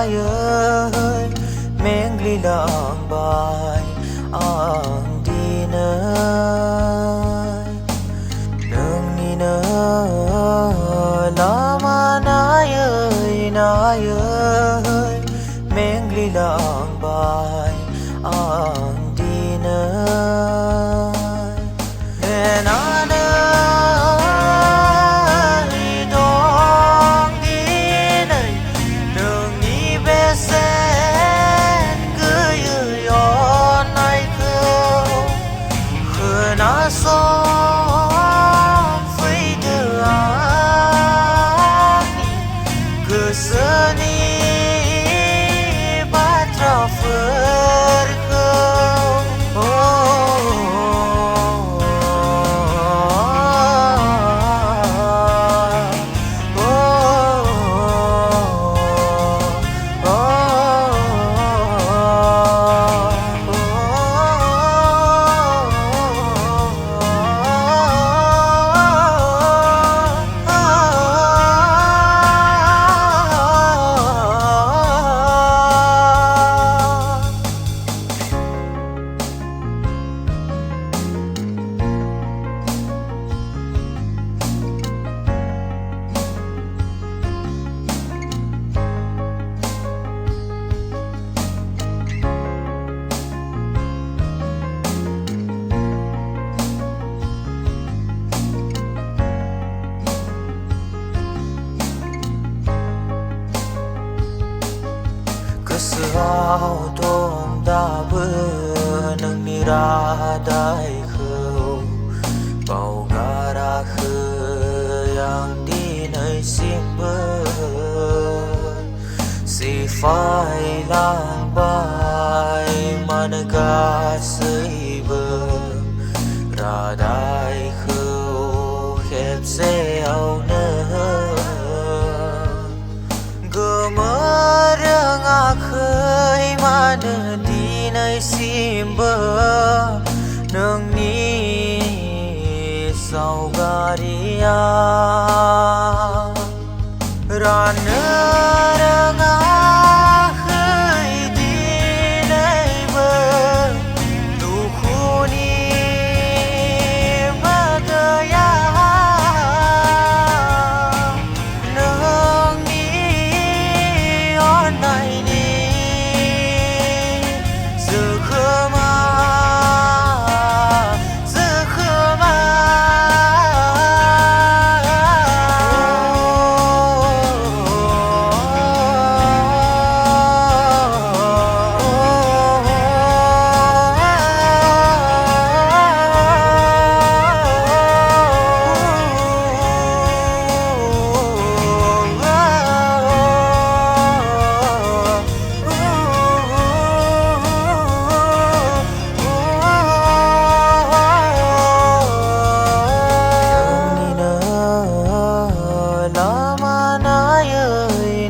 nai ơi meng li lang bai ang đi nơi nương ni nơi lama nai ơi meng li lang bai ang đi nơi nên anh Sao tôm đã bơ nâng ni ra đại khâu bao gà ra khơi yang đi nơi sim bơ si phai lang bay mà nơi gà sơi bơ ra đại khâu khép xeo nơ gơ mơ răng khơi mà nơ đi nơi sim bơ nương ni sau garia ra nơ răng khơi đi nơi bơ tu khu ni mơ cơ ya nương ni on này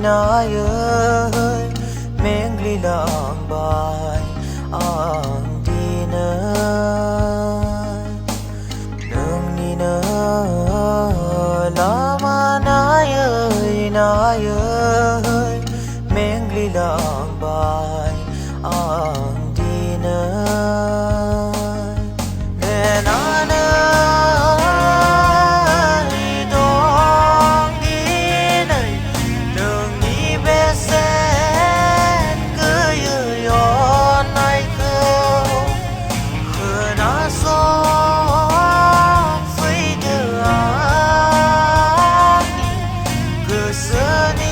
nai ơi meng li lang bai ang đi nơi nương ni nơi lama nai ơi meng li lang bai ang đi nơi nên anh Good